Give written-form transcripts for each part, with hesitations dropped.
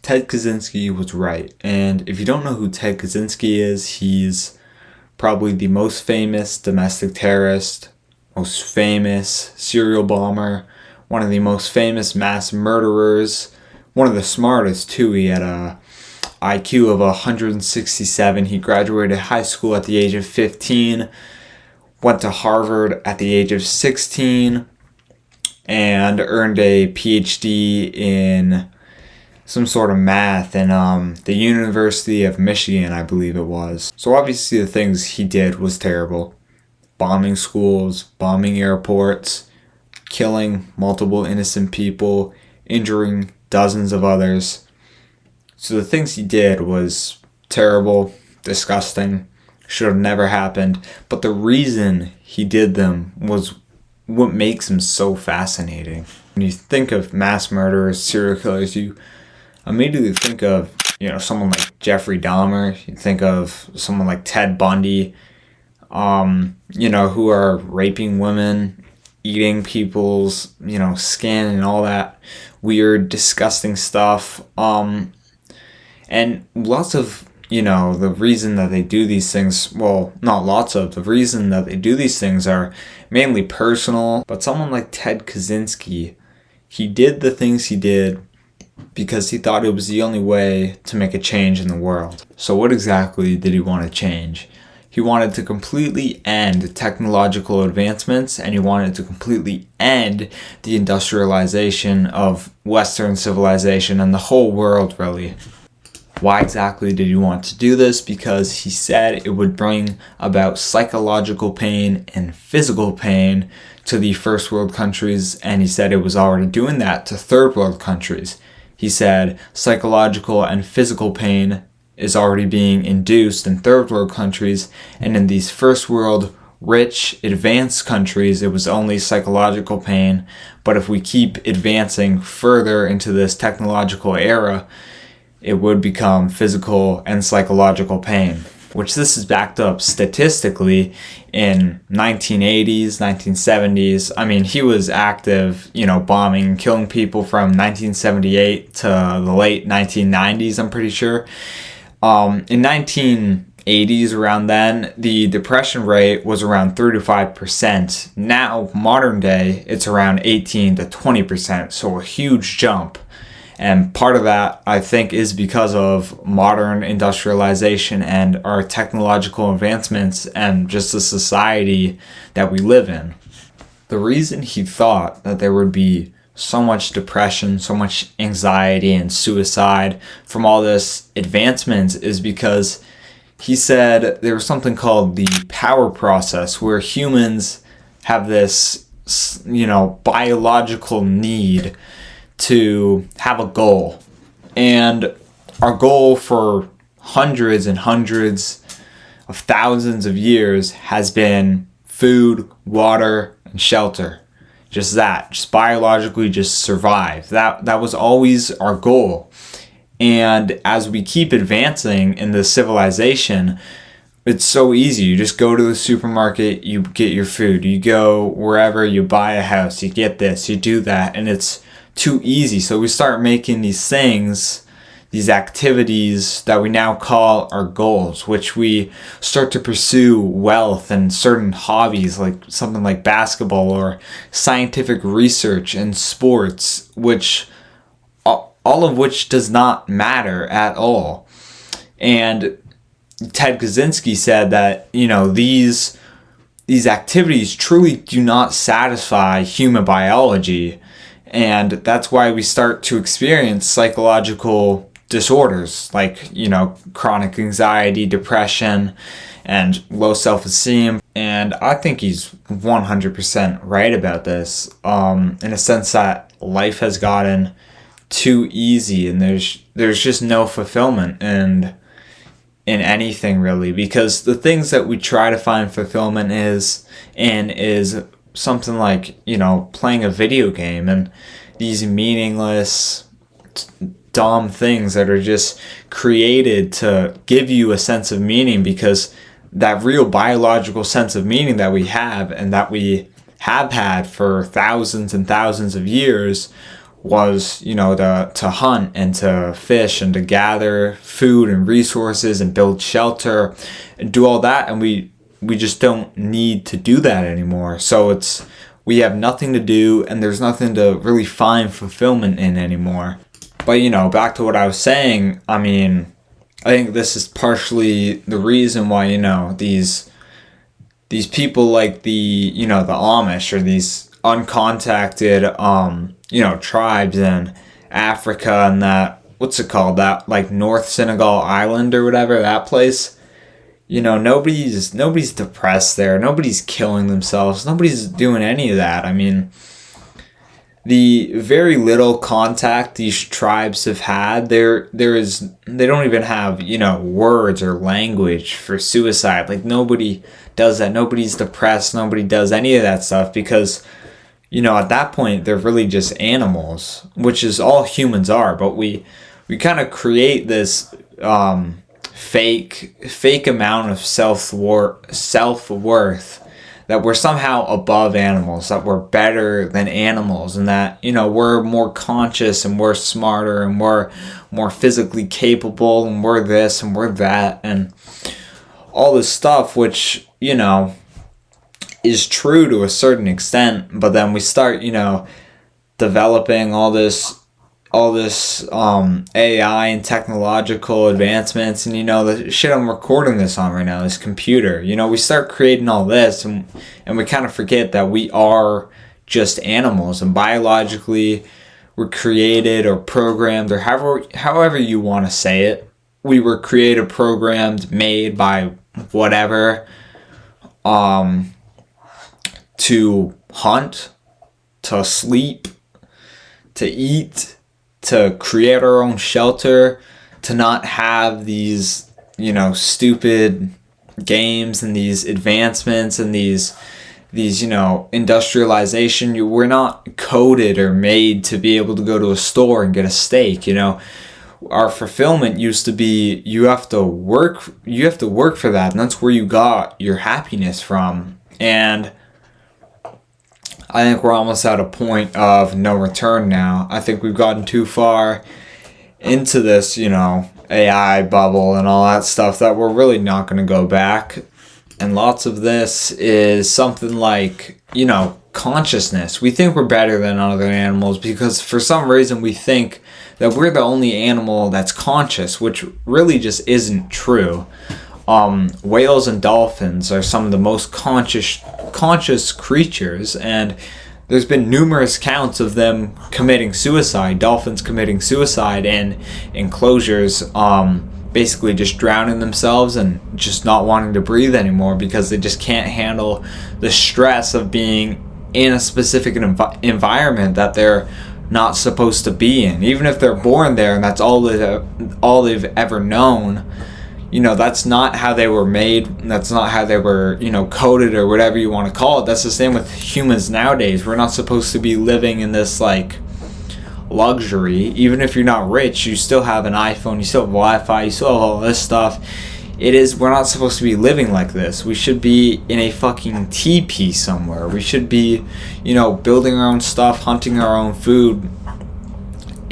Ted Kaczynski was right. And if you don't know who Ted Kaczynski is, he's probably the most famous domestic terrorist, most famous serial bomber, one of the most famous mass murderers, one of the smartest too. He had a IQ of 167. He graduated high school at the age of 15, went to Harvard at the age of 16, and earned a PhD in some sort of math in the University of Michigan, I believe it was. So obviously the things he did was terrible. Bombing schools, bombing airports, killing multiple innocent people, injuring dozens of others. So the things he did was terrible, disgusting, should have never happened. But the reason he did them was what makes him so fascinating. When you think of mass murderers, serial killers, you immediately think of, someone like Jeffrey Dahmer. You think of someone like Ted Bundy, who are raping women, eating people's, skin and all that weird, disgusting stuff. And lots of, the reason that they do these things, well, not lots of, the reason that they do these things are mainly personal. But someone like Ted Kaczynski, he did the things he did because he thought it was the only way to make a change in the world. So what exactly did he want to change? He wanted to completely end technological advancements, and he wanted to completely end the industrialization of Western civilization and the whole world, really. Why exactly did he want to do this? Because he said it would bring about psychological pain and physical pain to the first world countries, and he said it was already doing that to third world countries. He said psychological and physical pain is already being induced in third world countries, and in these first world, rich, advanced countries, it was only psychological pain. But if we keep advancing further into this technological era, it would become physical and psychological pain, which this is backed up statistically in 1980s, 1970s. I mean, he was active, bombing and killing people from 1978 to the late 1990s, I'm pretty sure. In 1980s, around then, the depression rate was around 3 to 5%. Now, modern day, it's around 18 to 20%, so a huge jump. And part of that, I think, is because of modern industrialization and our technological advancements and just the society that we live in. The reason he thought that there would be so much depression, so much anxiety and suicide from all this advancements is because he said there was something called the power process, where humans have this, biological need to have a goal. And our goal for hundreds and hundreds of thousands of years has been food, water, and shelter. Just that, just biologically, just survive. That was always our goal. And as we keep advancing in this civilization, it's so easy. You just go to the supermarket, you get your food. You go wherever, you buy a house, you get this, you do that, and it's too easy. So we start making these things, these activities that we now call our goals, which we start to pursue wealth and certain hobbies, like something like basketball or scientific research and sports, which all of which does not matter at all. And Ted Kaczynski said that, these activities truly do not satisfy human biology. And that's why we start to experience psychological disorders like, chronic anxiety, depression, and low self-esteem. And I think he's 100% right about this, in a sense that life has gotten too easy and there's just no fulfillment in anything really, because the things that we try to find fulfillment is something like, playing a video game, and these meaningless, dumb things that are just created to give you a sense of meaning, because that real biological sense of meaning that we have and that we have had for thousands and thousands of years was, to hunt and to fish and to gather food and resources and build shelter and do all that. And we just don't need to do that anymore. So we have nothing to do, and there's nothing to really find fulfillment in anymore. But, back to what I was saying, I mean, I think this is partially the reason why, these people like the Amish, or these uncontacted, tribes in Africa, and that, what's it called, that, like, North Senegal Island or whatever, that place. Nobody's depressed there. Nobody's killing themselves. Nobody's doing any of that. I mean, the very little contact these tribes have had, they don't even have, words or language for suicide. Like, nobody does that. Nobody's depressed. Nobody does any of that stuff because, at that point, they're really just animals, which is all humans are. But we kind of create this, fake amount of self-worth that we're somehow above animals, that we're better than animals, and that we're more conscious and we're smarter and we're more physically capable and we're this and we're that and all this stuff, which is true to a certain extent. But then we start developing all this AI and technological advancements, and the shit I'm recording this on right now, this computer, we start creating all this, and we kind of forget that we are just animals, and biologically we're created or programmed, or however you want to say it. We were created, programmed, made by whatever, to hunt, to sleep, to eat, to create our own shelter, to not have these, stupid games and these advancements and these industrialization. We're not coded or made to be able to go to a store and get a steak. Our fulfillment used to be you have to work for that, and that's where you got your happiness from. And I think we're almost at a point of no return now. I think we've gotten too far into this, AI bubble and all that stuff that we're really not going to go back. And lots of this is something like, consciousness. We think we're better than other animals because for some reason we think that we're the only animal that's conscious, which really just isn't true. Whales and dolphins are some of the most conscious creatures, and there's been numerous counts of them committing suicide. Dolphins committing suicide in enclosures, basically just drowning themselves and just not wanting to breathe anymore because they just can't handle the stress of being in a specific environment that they're not supposed to be in. Even if they're born there and that's all they've ever known, that's not how they were made. That's not how they were, coded or whatever you want to call it. That's the same with humans nowadays. We're not supposed to be living in this, like, luxury. Even if you're not rich, you still have an iPhone, you still have Wi-Fi, you still have all this stuff. We're not supposed to be living like this. We should be in a fucking teepee somewhere. We should be, building our own stuff, hunting our own food,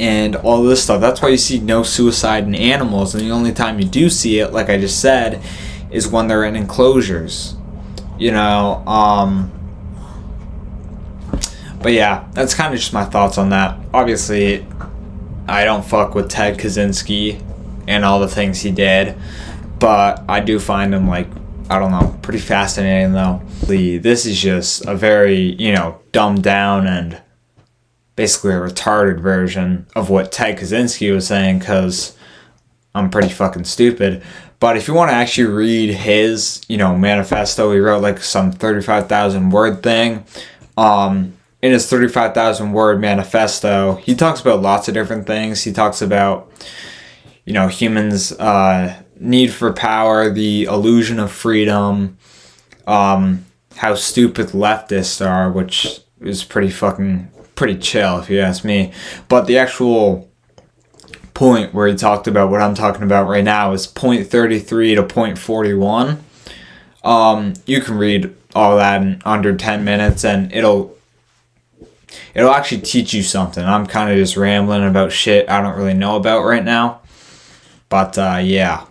and all this stuff. That's why you see no suicide in animals, and the only time you do see it, like I just said, is when they're in enclosures. But yeah, that's kind of just my thoughts on that. Obviously, I don't fuck with Ted Kaczynski and all the things he did, but I do find him, like, I don't know, pretty fascinating though. This is just a very, dumbed down and basically a retarded version of what Ted Kaczynski was saying, because I'm pretty fucking stupid. But if you want to actually read his, manifesto, he wrote like some 35,000 word thing. In his 35,000 word manifesto, he talks about lots of different things. He talks about, humans' need for power, the illusion of freedom, how stupid leftists are, which is pretty chill if you ask me. But the actual point where he talked about what I'm talking about right now is point 33 to point 41. You can read all that in under 10 minutes and it'll it'll actually teach you something. I'm kind of just rambling about shit I don't really know about right now. But yeah.